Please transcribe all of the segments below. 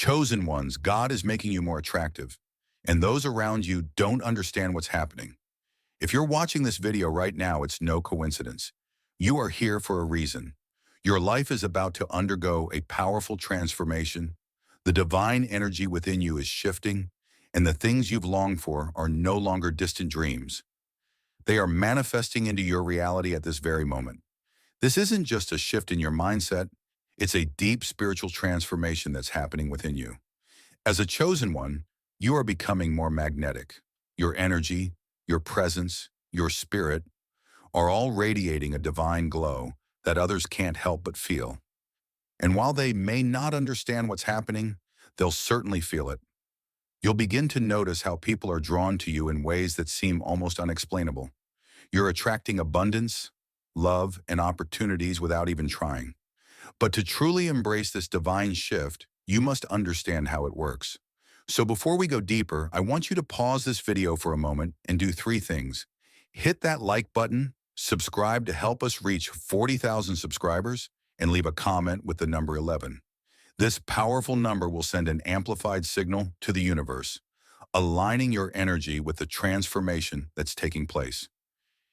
Chosen ones, God is making you more attractive, and those around you don't understand what's happening. If you're watching this video right now, it's no coincidence. You are here for a reason. Your life is about to undergo a powerful transformation. The divine energy within you is shifting, and the things you've longed for are no longer distant dreams. They are manifesting into your reality at this very moment. This isn't just a shift in your mindset, it's a deep spiritual transformation that's happening within you. As a chosen one, you are becoming more magnetic. Your energy, your presence, your spirit are all radiating a divine glow that others can't help but feel. And while they may not understand what's happening, they'll certainly feel it. You'll begin to notice how people are drawn to you in ways that seem almost unexplainable. You're attracting abundance, love, and opportunities without even trying. But to truly embrace this divine shift, you must understand how it works. So before we go deeper, I want you to pause this video for a moment and do three things. Hit that like button, subscribe to help us reach 40,000 subscribers, and leave a comment with the number 11. This powerful number will send an amplified signal to the universe, aligning your energy with the transformation that's taking place.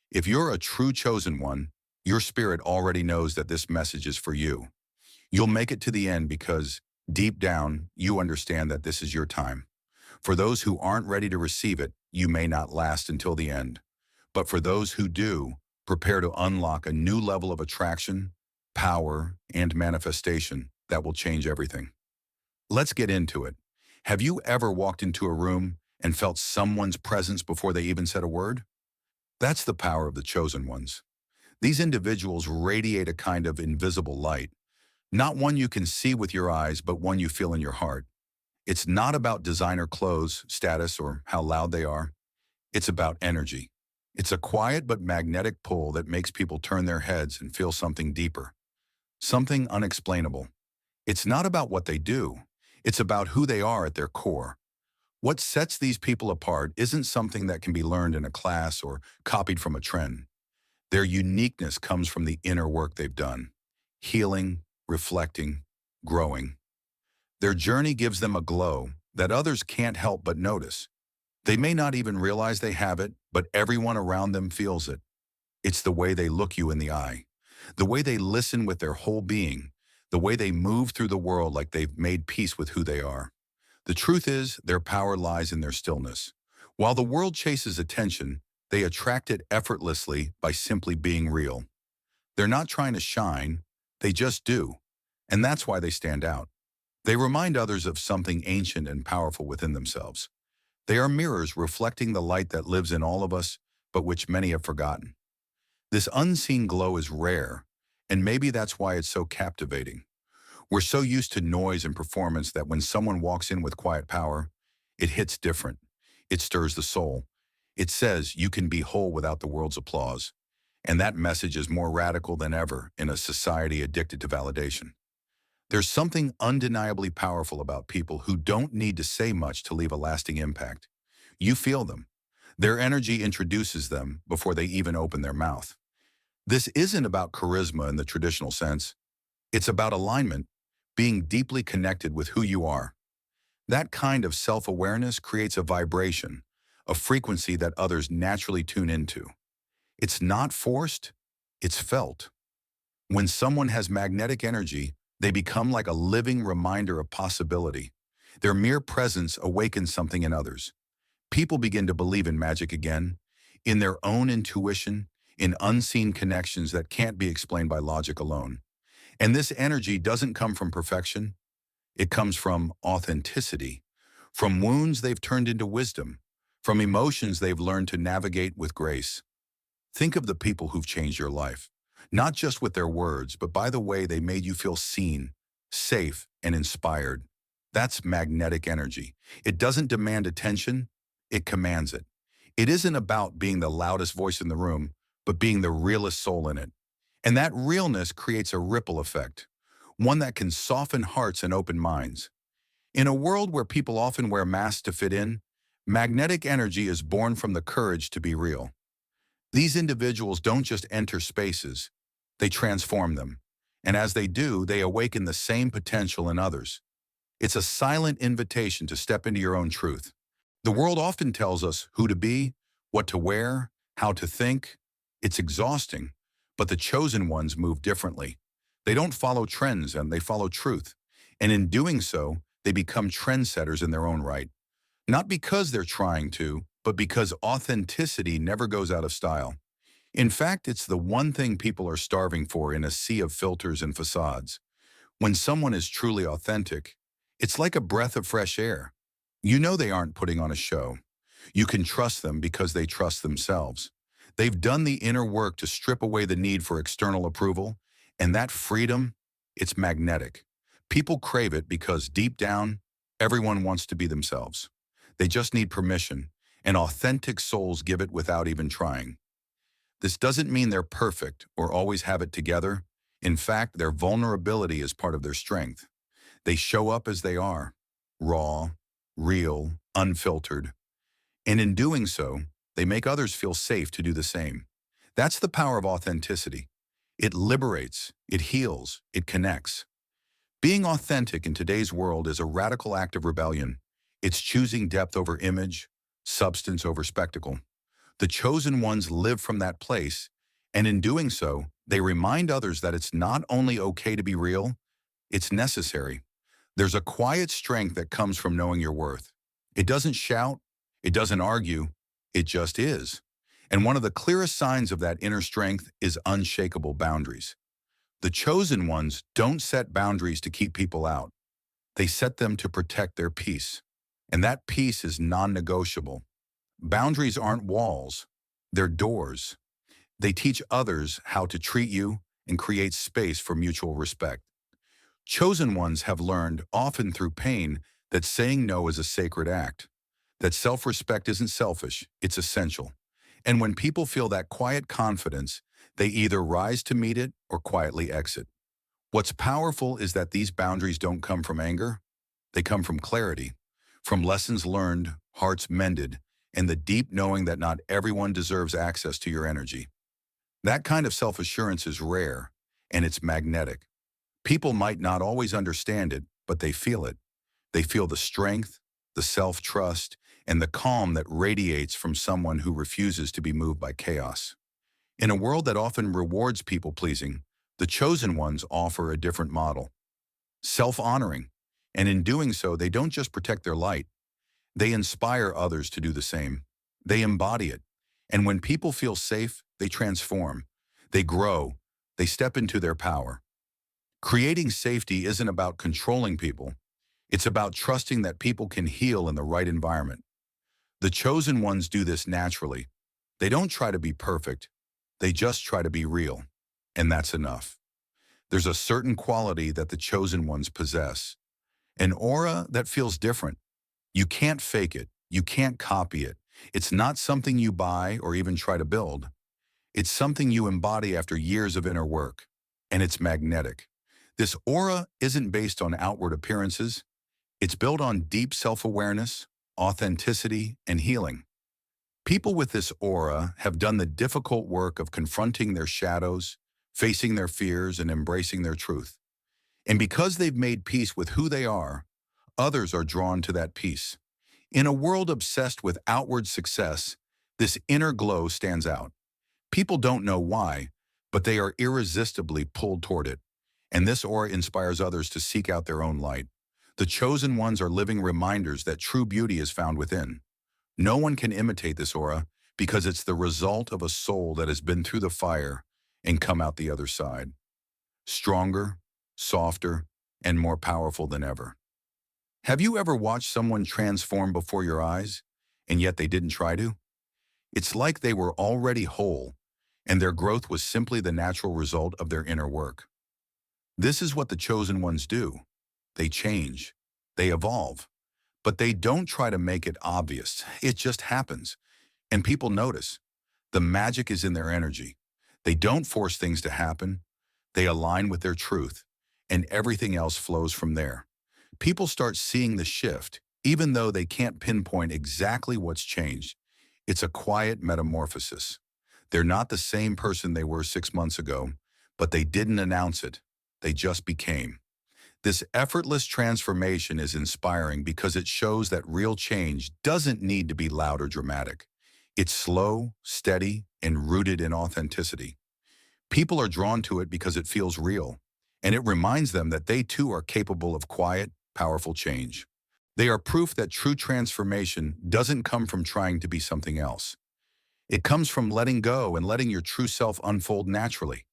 If you're a true chosen one, your spirit already knows that this message is for you. You'll make it to the end because, deep down, you understand that this is your time. For those who aren't ready to receive it, you may not last until the end. But for those who do, prepare to unlock a new level of attraction, power, and manifestation that will change everything. Let's get into it. Have you ever walked into a room and felt someone's presence before they even said a word? That's the power of the chosen ones. These individuals radiate a kind of invisible light, not one you can see with your eyes, but one you feel in your heart. It's not about designer clothes, status, or how loud they are. It's about energy. It's a quiet but magnetic pull that makes people turn their heads and feel something deeper, something unexplainable. It's not about what they do. It's about who they are at their core. What sets these people apart isn't something that can be learned in a class or copied from a trend. Their uniqueness comes from the inner work they've done, healing, reflecting, growing. Their journey gives them a glow that others can't help but notice. They may not even realize they have it, but everyone around them feels it. It's the way they look you in the eye, the way they listen with their whole being, the way they move through the world like they've made peace with who they are. The truth is, their power lies in their stillness. While the world chases attention, they attract it effortlessly by simply being real. They're not trying to shine, they just do. And that's why they stand out. They remind others of something ancient and powerful within themselves. They are mirrors reflecting the light that lives in all of us, but which many have forgotten. This unseen glow is rare, and maybe that's why it's so captivating. We're so used to noise and performance that when someone walks in with quiet power, it hits different. It stirs the soul. It says you can be whole without the world's applause. And that message is more radical than ever in a society addicted to validation. There's something undeniably powerful about people who don't need to say much to leave a lasting impact. You feel them. Their energy introduces them before they even open their mouth. This isn't about charisma in the traditional sense. It's about alignment, being deeply connected with who you are. That kind of self-awareness creates a vibration, a frequency that others naturally tune into. It's not forced, it's felt. When someone has magnetic energy, they become like a living reminder of possibility. Their mere presence awakens something in others. People begin to believe in magic again, in their own intuition, in unseen connections that can't be explained by logic alone. And this energy doesn't come from perfection. It comes from authenticity, from wounds they've turned into wisdom, from emotions they've learned to navigate with grace. Think of the people who've changed your life, not just with their words, but by the way they made you feel seen, safe, and inspired. That's magnetic energy. It doesn't demand attention, it commands it. It isn't about being the loudest voice in the room, but being the realest soul in it. And that realness creates a ripple effect, one that can soften hearts and open minds. In a world where people often wear masks to fit in, magnetic energy is born from the courage to be real. These individuals don't just enter spaces, they transform them. And as they do, they awaken the same potential in others. It's a silent invitation to step into your own truth. The world often tells us who to be, what to wear, how to think. It's exhausting, but the chosen ones move differently. They don't follow trends and they follow truth. And in doing so, they become trendsetters in their own right. Not because they're trying to, but because authenticity never goes out of style. In fact, it's the one thing people are starving for in a sea of filters and facades. When someone is truly authentic, it's like a breath of fresh air. You know they aren't putting on a show. You can trust them because they trust themselves. They've done the inner work to strip away the need for external approval, and that freedom, it's magnetic. People crave it because deep down, everyone wants to be themselves. They just need permission, and authentic souls give it without even trying. This doesn't mean they're perfect or always have it together. In fact, their vulnerability is part of their strength. They show up as they are, raw, real, unfiltered. And in doing so, they make others feel safe to do the same. That's the power of authenticity. It liberates, it heals, it connects. Being authentic in today's world is a radical act of rebellion. It's choosing depth over image, substance over spectacle. The chosen ones live from that place, and in doing so, they remind others that it's not only okay to be real, it's necessary. There's a quiet strength that comes from knowing your worth. It doesn't shout, it doesn't argue, it just is. And one of the clearest signs of that inner strength is unshakable boundaries. The chosen ones don't set boundaries to keep people out. They set them to protect their peace. And that peace is non-negotiable. Boundaries aren't walls, they're doors. They teach others how to treat you and create space for mutual respect. Chosen ones have learned, often through pain, that saying no is a sacred act, that self-respect isn't selfish, it's essential. And when people feel that quiet confidence, they either rise to meet it or quietly exit. What's powerful is that these boundaries don't come from anger, they come from clarity, from lessons learned, hearts mended, and the deep knowing that not everyone deserves access to your energy. That kind of self-assurance is rare, and it's magnetic. People might not always understand it, but they feel it. They feel the strength, the self-trust, and the calm that radiates from someone who refuses to be moved by chaos. In a world that often rewards people-pleasing, the chosen ones offer a different model. Self-honoring. And in doing so, they don't just protect their light. They inspire others to do the same. They embody it. And when people feel safe, they transform. They grow. They step into their power. Creating safety isn't about controlling people. It's about trusting that people can heal in the right environment. The chosen ones do this naturally. They don't try to be perfect. They just try to be real. And that's enough. There's a certain quality that the chosen ones possess. An aura that feels different. You can't fake it. You can't copy it. It's not something you buy or even try to build. It's something you embody after years of inner work. And it's magnetic. This aura isn't based on outward appearances. It's built on deep self-awareness, authenticity, and healing. People with this aura have done the difficult work of confronting their shadows, facing their fears, and embracing their truth. And because they've made peace with who they are, others are drawn to that peace. In a world obsessed with outward success, this inner glow stands out. People don't know why, but they are irresistibly pulled toward it. And this aura inspires others to seek out their own light. The chosen ones are living reminders that true beauty is found within. No one can imitate this aura because it's the result of a soul that has been through the fire and come out the other side. Stronger, softer, and more powerful than ever. Have you ever watched someone transform before your eyes, and yet they didn't try to? It's like they were already whole, and their growth was simply the natural result of their inner work. This is what the chosen ones do. They change. They evolve. But they don't try to make it obvious. It just happens. And people notice. The magic is in their energy. They don't force things to happen. They align with their truth. And everything else flows from there. People start seeing the shift, even though they can't pinpoint exactly what's changed. It's a quiet metamorphosis. They're not the same person they were 6 months ago, but they didn't announce it. They just became. This effortless transformation is inspiring because it shows that real change doesn't need to be loud or dramatic. It's slow, steady, and rooted in authenticity. People are drawn to it because it feels real, and it reminds them that they too are capable of quiet, powerful change. They are proof that true transformation doesn't come from trying to be something else. It comes from letting go and letting your true self unfold naturally.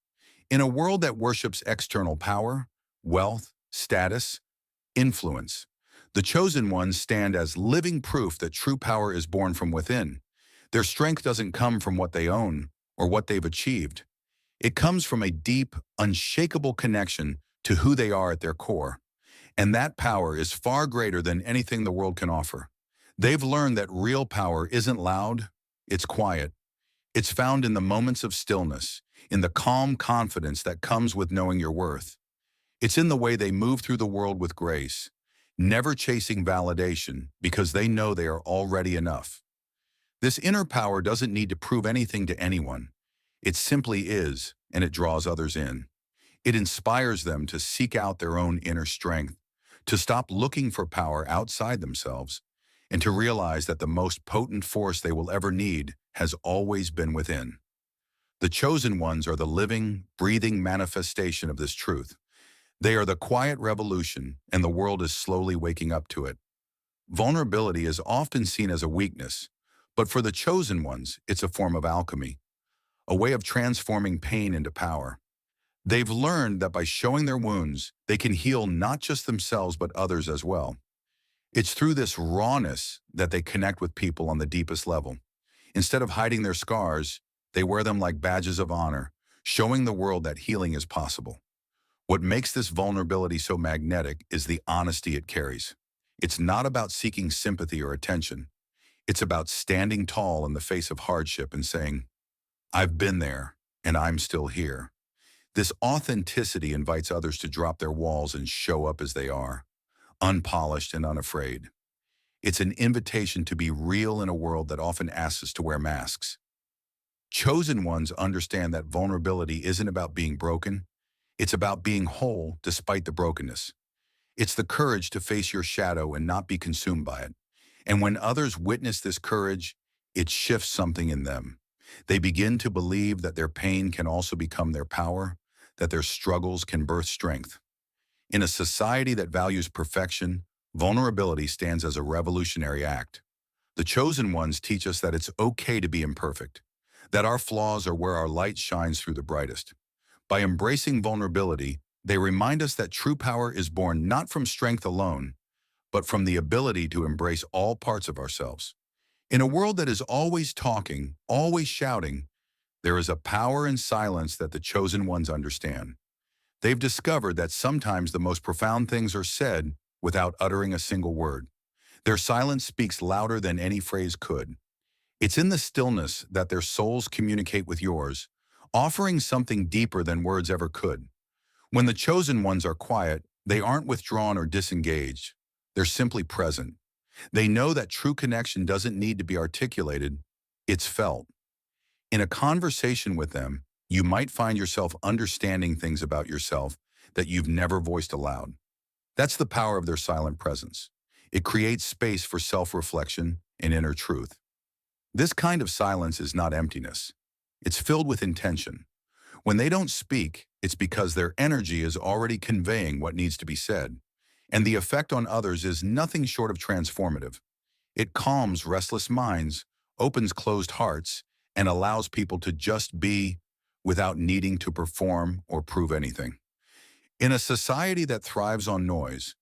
In a world that worships external power, wealth, status, influence, the chosen ones stand as living proof that true power is born from within. Their strength doesn't come from what they own or what they've achieved. It comes from a deep, unshakable connection to who they are at their core. And that power is far greater than anything the world can offer. They've learned that real power isn't loud, it's quiet. It's found in the moments of stillness, in the calm confidence that comes with knowing your worth. It's in the way they move through the world with grace, never chasing validation because they know they are already enough. This inner power doesn't need to prove anything to anyone. It simply is, and it draws others in. It inspires them to seek out their own inner strength, to stop looking for power outside themselves, and to realize that the most potent force they will ever need has always been within. The chosen ones are the living, breathing manifestation of this truth. They are the quiet revolution, and the world is slowly waking up to it. Vulnerability is often seen as a weakness, but for the chosen ones, it's a form of alchemy, a way of transforming pain into power. They've learned that by showing their wounds, they can heal not just themselves but others as well. It's through this rawness that they connect with people on the deepest level. Instead of hiding their scars, they wear them like badges of honor, showing the world that healing is possible. What makes this vulnerability so magnetic is the honesty it carries. It's not about seeking sympathy or attention. It's about standing tall in the face of hardship and saying, "I've been there, and I'm still here." This authenticity invites others to drop their walls and show up as they are, unpolished and unafraid. It's an invitation to be real in a world that often asks us to wear masks. Chosen ones understand that vulnerability isn't about being broken. It's about being whole despite the brokenness. It's the courage to face your shadow and not be consumed by it. And when others witness this courage, it shifts something in them. They begin to believe that their pain can also become their power, that their struggles can birth strength. In a society that values perfection, vulnerability stands as a revolutionary act. The chosen ones teach us that it's okay to be imperfect, that our flaws are where our light shines through the brightest. By embracing vulnerability, they remind us that true power is born not from strength alone, but from the ability to embrace all parts of ourselves. In a world that is always talking, always shouting, there is a power in silence that the chosen ones understand. They've discovered that sometimes the most profound things are said without uttering a single word. Their silence speaks louder than any phrase could. It's in the stillness that their souls communicate with yours, offering something deeper than words ever could. When the chosen ones are quiet, they aren't withdrawn or disengaged. They're simply present. They know that true connection doesn't need to be articulated, it's felt. In a conversation with them, you might find yourself understanding things about yourself that you've never voiced aloud. That's the power of their silent presence. It creates space for self-reflection and inner truth. This kind of silence is not emptiness. It's filled with intention. When they don't speak, it's because their energy is already conveying what needs to be said. And the effect on others is nothing short of transformative. It calms restless minds, opens closed hearts, and allows people to just be without needing to perform or prove anything. In a society that thrives on noise,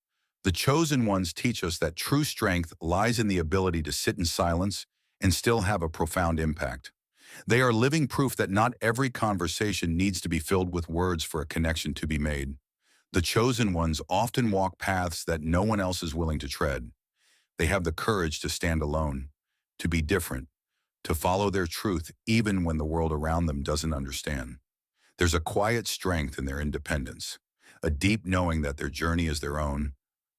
the chosen ones teach us that true strength lies in the ability to sit in silence and still have a profound impact. They are living proof that not every conversation needs to be filled with words for a connection to be made. The chosen ones often walk paths that no one else is willing to tread. They have the courage to stand alone, to be different, to follow their truth even when the world around them doesn't understand. There's a quiet strength in their independence, a deep knowing that their journey is their own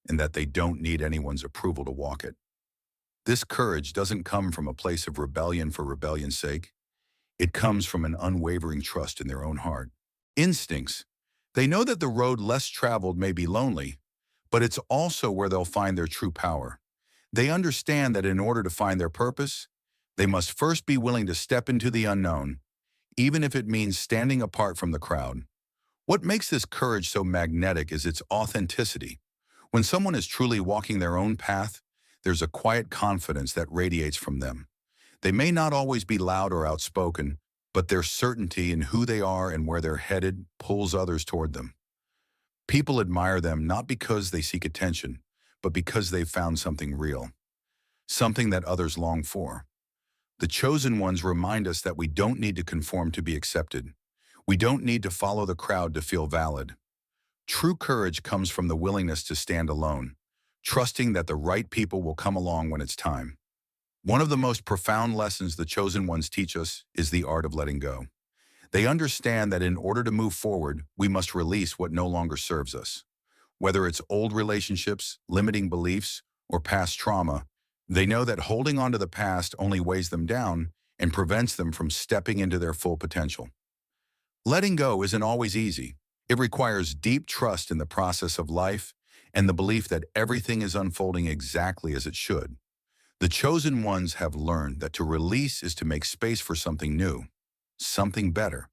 and that they don't need anyone's approval to walk it. This courage doesn't come from a place of rebellion for rebellion's sake. It comes from an unwavering trust in their own heart. Instincts, They know that the road less traveled may be lonely, but it's also where they'll find their true power. They understand that in order to find their purpose, they must first be willing to step into the unknown, even if it means standing apart from the crowd. What makes this courage so magnetic is its authenticity. When someone is truly walking their own path, there's a quiet confidence that radiates from them. They may not always be loud or outspoken, but their certainty in who they are and where they're headed pulls others toward them. People admire them not because they seek attention, but because they've found something real, something that others long for. The chosen ones remind us that we don't need to conform to be accepted. We don't need to follow the crowd to feel valid. True courage comes from the willingness to stand alone, trusting that the right people will come along when it's time. One of the most profound lessons the chosen ones teach us is the art of letting go. They understand that in order to move forward, we must release what no longer serves us. Whether it's old relationships, limiting beliefs, or past trauma, they know that holding on to the past only weighs them down and prevents them from stepping into their full potential. Letting go isn't always easy. It requires deep trust in the process of life and the belief that everything is unfolding exactly as it should. The chosen ones have learned that to release is to make space for something new, something better.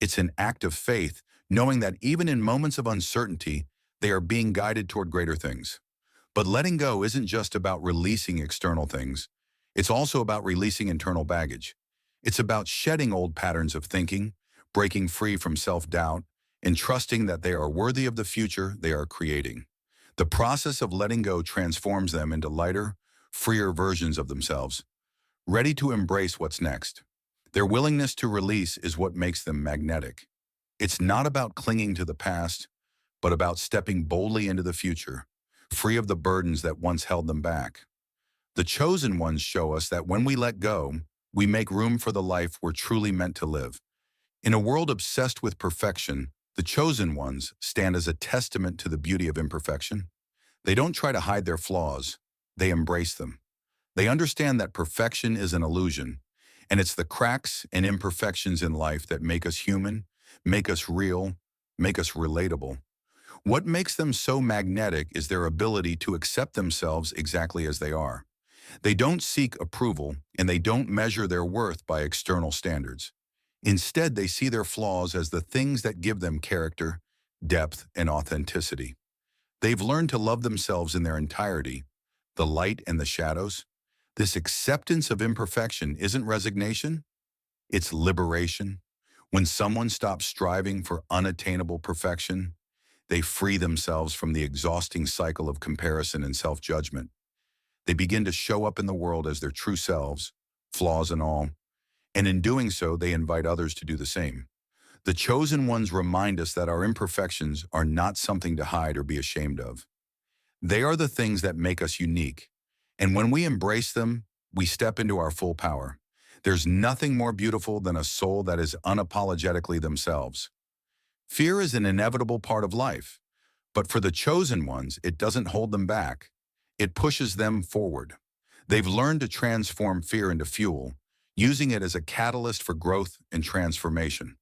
It's an act of faith, knowing that even in moments of uncertainty, they are being guided toward greater things. But letting go isn't just about releasing external things. It's also about releasing internal baggage. It's about shedding old patterns of thinking, breaking free from self-doubt, and trusting that they are worthy of the future they are creating. The process of letting go transforms them into lighter, freer versions of themselves, ready to embrace what's next. Their willingness to release is what makes them magnetic. It's not about clinging to the past, but about stepping boldly into the future, free of the burdens that once held them back. The chosen ones show us that when we let go, we make room for the life we're truly meant to live. In a world obsessed with perfection, the chosen ones stand as a testament to the beauty of imperfection. They don't try to hide their flaws, they embrace them. They understand that perfection is an illusion, and it's the cracks and imperfections in life that make us human, make us real, make us relatable. What makes them so magnetic is their ability to accept themselves exactly as they are. They don't seek approval, and they don't measure their worth by external standards. Instead, they see their flaws as the things that give them character, depth, and authenticity. They've learned to love themselves in their entirety, the light and the shadows. This acceptance of imperfection isn't resignation, it's liberation. When someone stops striving for unattainable perfection, they free themselves from the exhausting cycle of comparison and self-judgment. They begin to show up in the world as their true selves, flaws and all, and in doing so, they invite others to do the same. The chosen ones remind us that our imperfections are not something to hide or be ashamed of. They are the things that make us unique, and when we embrace them, we step into our full power. There's nothing more beautiful than a soul that is unapologetically themselves. Fear is an inevitable part of life, but for the chosen ones, it doesn't hold them back. It pushes them forward. They've learned to transform fear into fuel, using it as a catalyst for growth and transformation.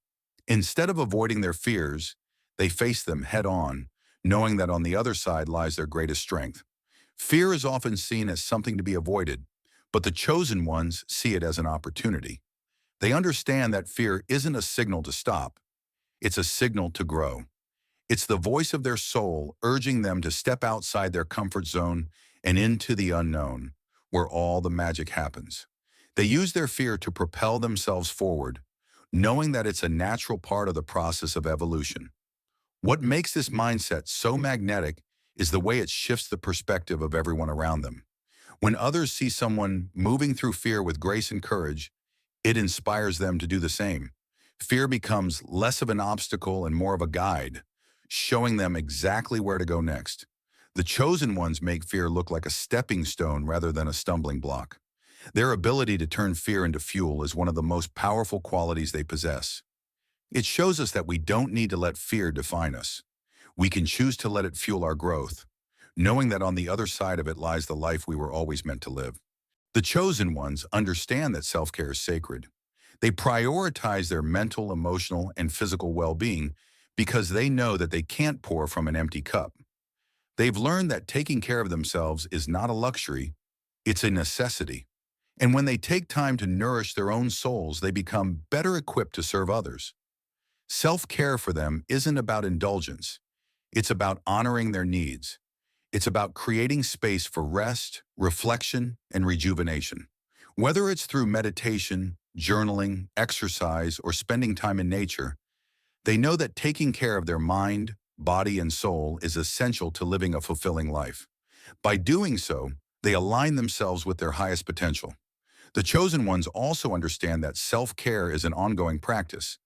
Instead of avoiding their fears, they face them head on, knowing that on the other side lies their greatest strength. Fear is often seen as something to be avoided, but the chosen ones see it as an opportunity. They understand that fear isn't a signal to stop, it's a signal to grow. It's the voice of their soul urging them to step outside their comfort zone and into the unknown, where all the magic happens. They use their fear to propel themselves forward, knowing that it's a natural part of the process of evolution. What makes this mindset so magnetic is the way it shifts the perspective of everyone around them. When others see someone moving through fear with grace and courage, it inspires them to do the same. Fear becomes less of an obstacle and more of a guide, showing them exactly where to go next. The chosen ones make fear look like a stepping stone rather than a stumbling block. Their ability to turn fear into fuel is one of the most powerful qualities they possess. It shows us that we don't need to let fear define us. We can choose to let it fuel our growth, knowing that on the other side of it lies the life we were always meant to live. The chosen ones understand that self-care is sacred. They prioritize their mental, emotional, and physical well-being because they know that they can't pour from an empty cup. They've learned that taking care of themselves is not a luxury, it's a necessity. And when they take time to nourish their own souls, they become better equipped to serve others. Self-care for them isn't about indulgence. It's about honoring their needs. It's about creating space for rest, reflection, and rejuvenation. Whether it's through meditation, journaling, exercise, or spending time in nature, they know that taking care of their mind, body, and soul is essential to living a fulfilling life. By doing so, they align themselves with their highest potential. The chosen ones also understand that self-care is an ongoing practice,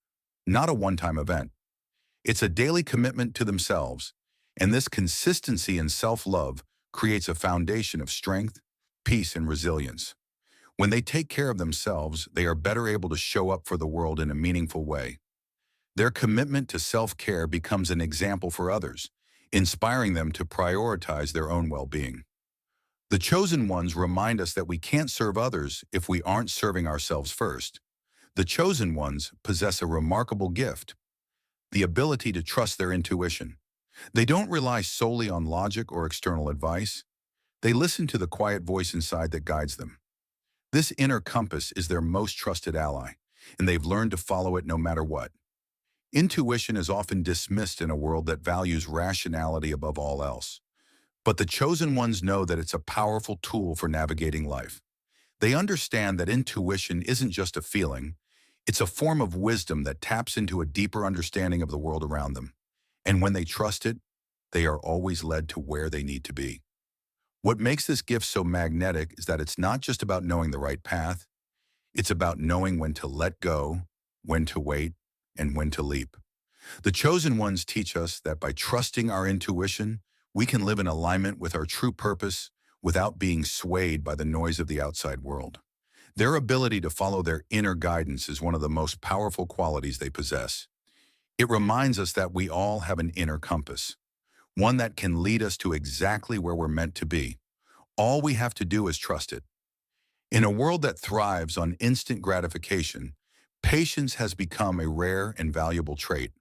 not a one-time event. It's a daily commitment to themselves, and this consistency in self-love creates a foundation of strength, peace, and resilience. When they take care of themselves, they are better able to show up for the world in a meaningful way. Their commitment to self-care becomes an example for others, inspiring them to prioritize their own well-being. The chosen ones remind us that we can't serve others if we aren't serving ourselves first. The chosen ones possess a remarkable gift, the ability to trust their intuition. They don't rely solely on logic or external advice. They listen to the quiet voice inside that guides them. This inner compass is their most trusted ally, and they've learned to follow it no matter what. Intuition is often dismissed in a world that values rationality above all else. But the chosen ones know that it's a powerful tool for navigating life. They understand that intuition isn't just a feeling, it's a form of wisdom that taps into a deeper understanding of the world around them. And when they trust it, they are always led to where they need to be. What makes this gift so magnetic is that it's not just about knowing the right path, it's about knowing when to let go, when to wait, and when to leap. The chosen ones teach us that by trusting our intuition, we can live in alignment with our true purpose without being swayed by the noise of the outside world. Their ability to follow their inner guidance is one of the most powerful qualities they possess. It reminds us that we all have an inner compass, one that can lead us to exactly where we're meant to be. All we have to do is trust it. In a world that thrives on instant gratification, patience has become a rare and valuable trait.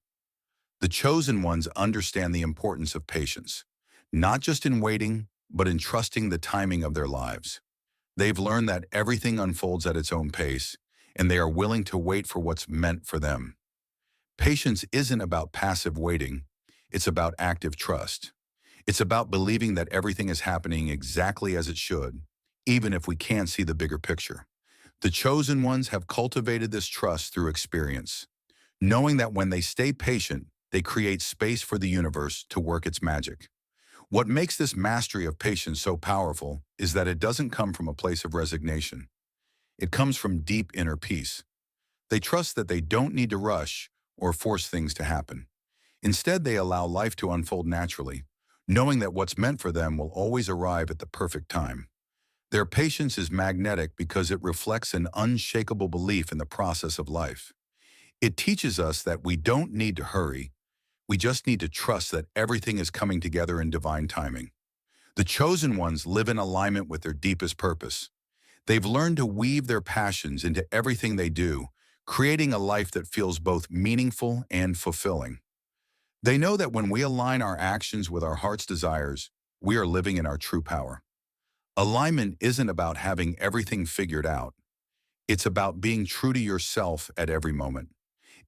The chosen ones understand the importance of patience, not just in waiting, but in trusting the timing of their lives. They've learned that everything unfolds at its own pace, and they are willing to wait for what's meant for them. Patience isn't about passive waiting, it's about active trust. It's about believing that everything is happening exactly as it should, even if we can't see the bigger picture. The chosen ones have cultivated this trust through experience, knowing that when they stay patient, they create space for the universe to work its magic. What makes this mastery of patience so powerful is that it doesn't come from a place of resignation. It comes from deep inner peace. They trust that they don't need to rush or force things to happen. Instead, they allow life to unfold naturally, knowing that what's meant for them will always arrive at the perfect time. Their patience is magnetic because it reflects an unshakable belief in the process of life. It teaches us that we don't need to hurry. We just need to trust that everything is coming together in divine timing. The chosen ones live in alignment with their deepest purpose. They've learned to weave their passions into everything they do, creating a life that feels both meaningful and fulfilling. They know that when we align our actions with our heart's desires, we are living in our true power. Alignment isn't about having everything figured out. It's about being true to yourself at every moment.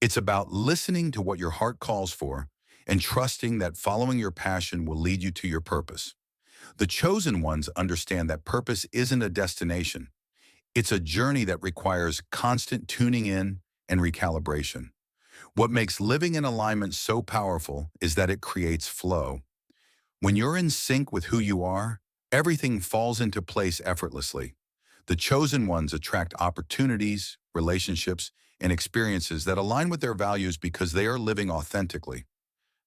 It's about listening to what your heart calls for and trusting that following your passion will lead you to your purpose. The chosen ones understand that purpose isn't a destination. It's a journey that requires constant tuning in and recalibration. What makes living in alignment so powerful is that it creates flow. When you're in sync with who you are, everything falls into place effortlessly. The chosen ones attract opportunities, relationships, and experiences that align with their values because they are living authentically.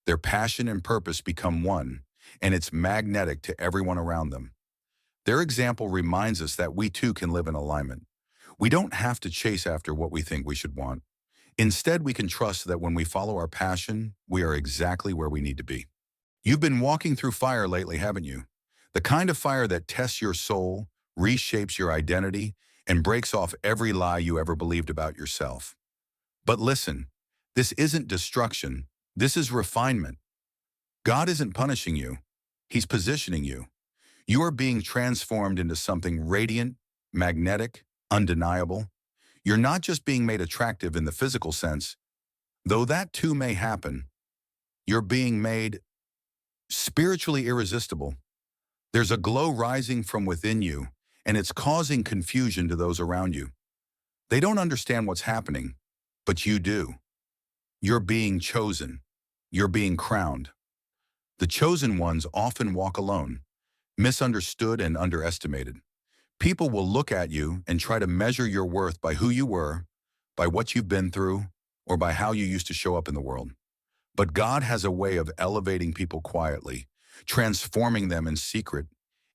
Their passion and purpose become one, and it's magnetic to everyone around them. Their example reminds us that we too can live in alignment. We don't have to chase after what we think we should want. Instead, we can trust that when we follow our passion, we are exactly where we need to be. You've been walking through fire lately, haven't you? The kind of fire that tests your soul, reshapes your identity, and breaks off every lie you ever believed about yourself. But listen, this isn't destruction. This is refinement. God isn't punishing you. He's positioning you. You are being transformed into something radiant, magnetic, undeniable. You're not just being made attractive in the physical sense, though that too may happen. You're being made spiritually irresistible. There's a glow rising from within you, and it's causing confusion to those around you. They don't understand what's happening, but you do. You're being chosen. You're being crowned. The chosen ones often walk alone, misunderstood and underestimated. People will look at you and try to measure your worth by who you were, by what you've been through, or by how you used to show up in the world. But God has a way of elevating people quietly, transforming them in secret,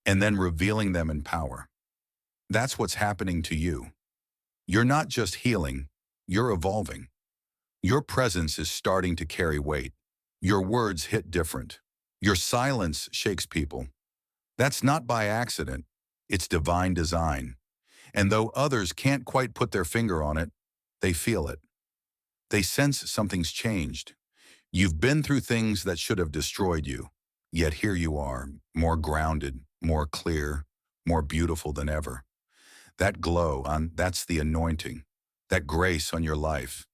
and then revealing them in power. That's what's happening to you. You're not just healing, you're evolving. Your presence is starting to carry weight. Your words hit different. Your silence shakes people. That's not by accident. It's divine design. And though others can't quite put their finger on it, they feel it. They sense something's changed. You've been through things that should have destroyed you, yet here you are, more grounded, more clear, more beautiful than ever. That glow, that's the anointing. That grace on your life,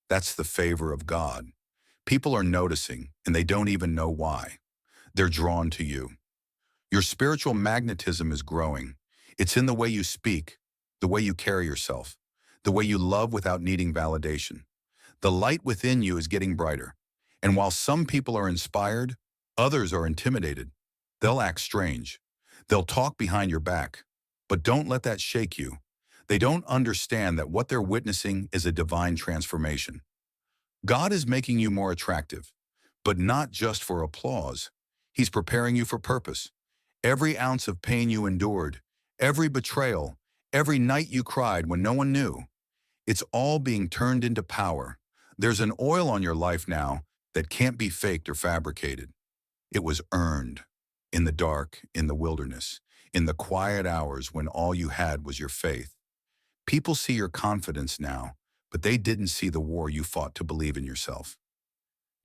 that's the favor of God. People are noticing, and they don't even know why. They're drawn to you. Your spiritual magnetism is growing. It's in the way you speak, the way you carry yourself, the way you love without needing validation. The light within you is getting brighter. And while some people are inspired, others are intimidated. They'll act strange. They'll talk behind your back. But don't let that shake you. They don't understand that what they're witnessing is a divine transformation. God is making you more attractive, but not just for applause. He's preparing you for purpose. Every ounce of pain you endured, every betrayal, every night you cried when no one knew, it's all being turned into power. There's an oil on your life now that can't be faked or fabricated. It was earned in the dark, in the wilderness, in the quiet hours when all you had was your faith. People see your confidence now, but they didn't see the war you fought to believe in yourself.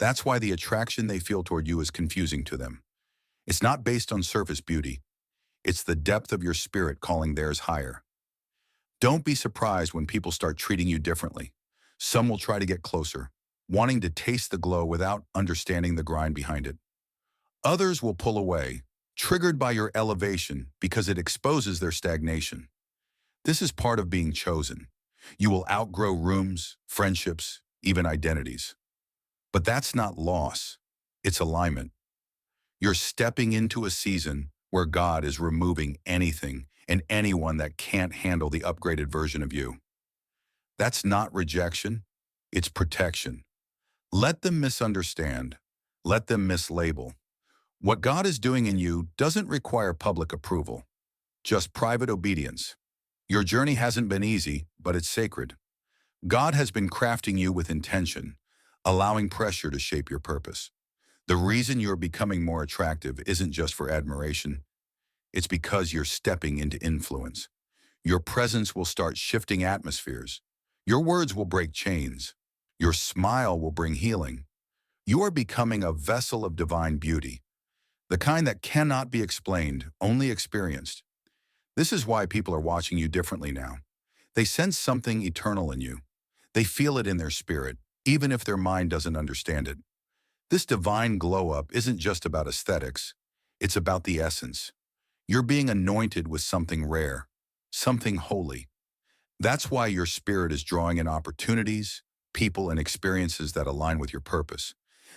That's why the attraction they feel toward you is confusing to them. It's not based on surface beauty. It's the depth of your spirit calling theirs higher. Don't be surprised when people start treating you differently. Some will try to get closer, wanting to taste the glow without understanding the grind behind it. Others will pull away, triggered by your elevation because it exposes their stagnation. This is part of being chosen. You will outgrow rooms, friendships, even identities. But that's not loss. It's alignment. You're stepping into a season where God is removing anything and anyone that can't handle the upgraded version of you. That's not rejection. It's protection. Let them misunderstand. Let them mislabel. What God is doing in you doesn't require public approval, just private obedience. Your journey hasn't been easy, but it's sacred. God has been crafting you with intention, allowing pressure to shape your purpose. The reason you're becoming more attractive isn't just for admiration. It's because you're stepping into influence. Your presence will start shifting atmospheres. Your words will break chains. Your smile will bring healing. You are becoming a vessel of divine beauty, the kind that cannot be explained, only experienced. This is why people are watching you differently now. They sense something eternal in you. They feel it in their spirit, even if their mind doesn't understand it. This divine glow-up isn't just about aesthetics. It's about the essence. You're being anointed with something rare, something holy. That's why your spirit is drawing in opportunities, people, and experiences that align with your purpose.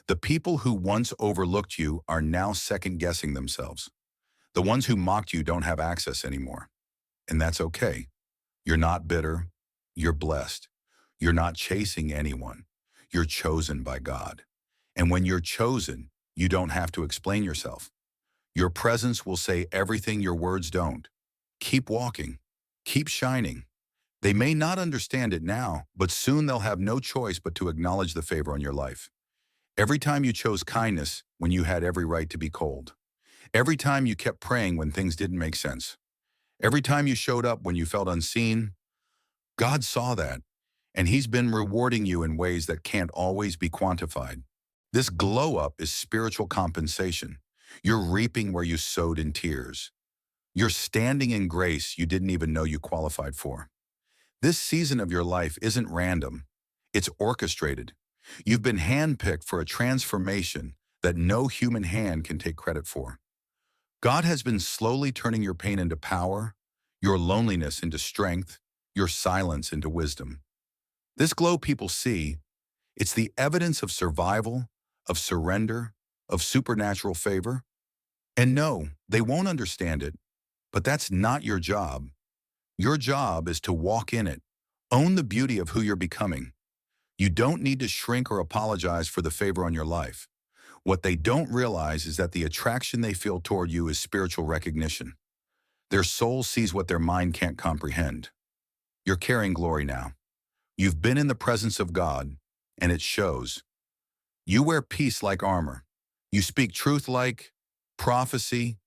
The people who once overlooked you are now second-guessing themselves. The ones who mocked you don't have access anymore. And that's okay. You're not bitter. You're blessed. You're not chasing anyone. You're chosen by God. And when you're chosen, you don't have to explain yourself. Your presence will say everything your words don't. Keep walking. Keep shining. They may not understand it now, but soon they'll have no choice but to acknowledge the favor on your life. Every time you chose kindness when you had every right to be cold. Every time you kept praying when things didn't make sense. Every time you showed up when you felt unseen. God saw that, and He's been rewarding you in ways that can't always be quantified. This glow up is spiritual compensation. You're reaping where you sowed in tears. You're standing in grace you didn't even know you qualified for. This season of your life isn't random. It's orchestrated. You've been handpicked for a transformation that no human hand can take credit for. God has been slowly turning your pain into power, your loneliness into strength, your silence into wisdom. This glow people see, it's the evidence of survival, of surrender, of supernatural favor. And no, they won't understand it, but that's not your job. Your job is to walk in it, own the beauty of who you're becoming. You don't need to shrink or apologize for the favor on your life. What they don't realize is that the attraction they feel toward you is spiritual recognition. Their soul sees what their mind can't comprehend. You're carrying glory now. You've been in the presence of God, and it shows. You wear peace like armor. You speak truth like prophecy,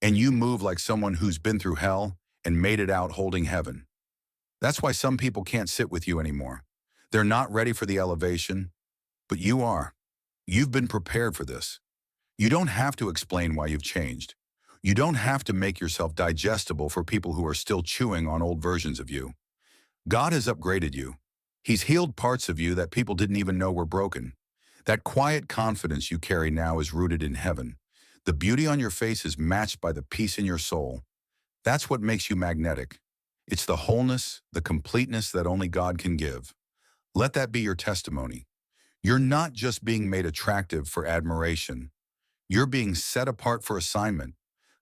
and you move like someone who's been through hell and made it out holding heaven. That's why some people can't sit with you anymore. They're not ready for the elevation, but you are. You've been prepared for this. You don't have to explain why you've changed. You don't have to make yourself digestible for people who are still chewing on old versions of you. God has upgraded you. He's healed parts of you that people didn't even know were broken. That quiet confidence you carry now is rooted in heaven. The beauty on your face is matched by the peace in your soul. That's what makes you magnetic. It's the wholeness, the completeness that only God can give. Let that be your testimony. You're not just being made attractive for admiration. You're being set apart for assignment.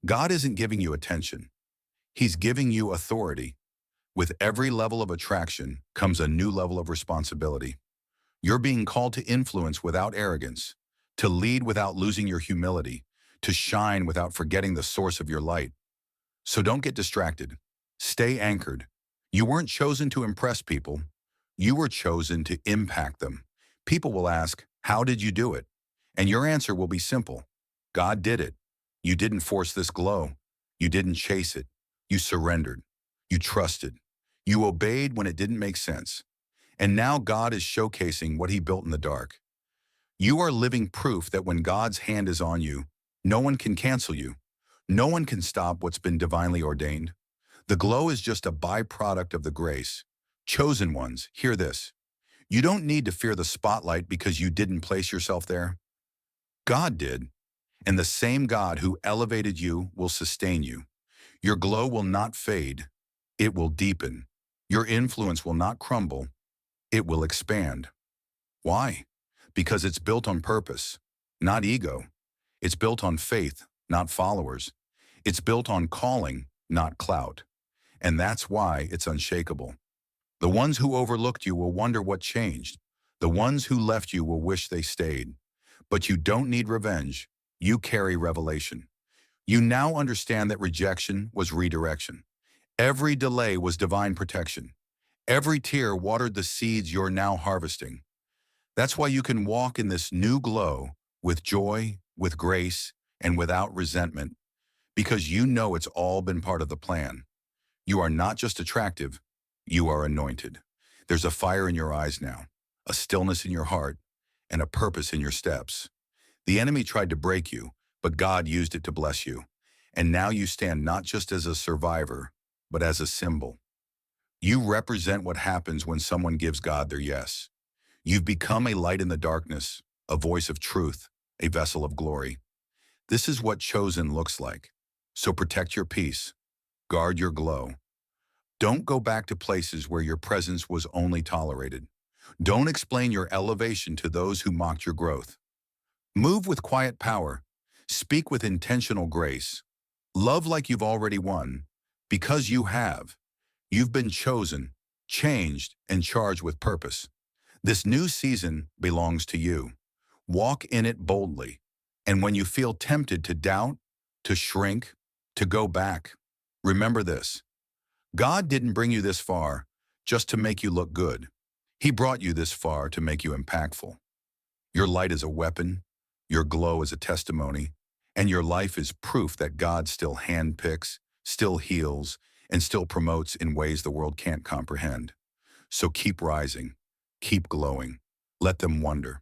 God isn't giving you attention. He's giving you authority. With every level of attraction comes a new level of responsibility. You're being called to influence without arrogance, to lead without losing your humility, to shine without forgetting the source of your light. So don't get distracted. Stay anchored. You weren't chosen to impress people. You were chosen to impact them. People will ask, how did you do it? And your answer will be simple. God did it. You didn't force this glow. You didn't chase it. You surrendered. You trusted. You obeyed when it didn't make sense. And now God is showcasing what he built in the dark. You are living proof that when God's hand is on you, no one can cancel you. No one can stop what's been divinely ordained. The glow is just a byproduct of the grace. Chosen ones, hear this. You don't need to fear the spotlight because you didn't place yourself there. God did. And the same God who elevated you will sustain you. Your glow will not fade. It will deepen. Your influence will not crumble. It will expand. Why? Because it's built on purpose, not ego. It's built on faith, not followers. It's built on calling, not clout. And that's why it's unshakable. The ones who overlooked you will wonder what changed. The ones who left you will wish they stayed. But you don't need revenge. You carry revelation. You now understand that rejection was redirection. Every delay was divine protection. Every tear watered the seeds you're now harvesting. That's why you can walk in this new glow with joy, with grace, and without resentment, because you know it's all been part of the plan. You are not just attractive, you are anointed. There's a fire in your eyes now, a stillness in your heart, and a purpose in your steps. The enemy tried to break you, but God used it to bless you. And now you stand not just as a survivor, but as a symbol. You represent what happens when someone gives God their yes. You've become a light in the darkness, a voice of truth, a vessel of glory. This is what chosen looks like. So protect your peace. Guard your glow. Don't go back to places where your presence was only tolerated. Don't explain your elevation to those who mocked your growth. Move with quiet power. Speak with intentional grace. Love like you've already won. Because you have. You've been chosen, changed, and charged with purpose. This new season belongs to you. Walk in it boldly. And when you feel tempted to doubt, to shrink, to go back, remember this. God didn't bring you this far just to make you look good. He brought you this far to make you impactful. Your light is a weapon, your glow is a testimony, and your life is proof that God still handpicks, still heals, and still promotes in ways the world can't comprehend. So keep rising, keep glowing. Let them wonder.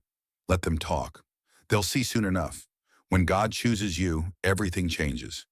Let them talk. They'll see soon enough. When God chooses you, everything changes.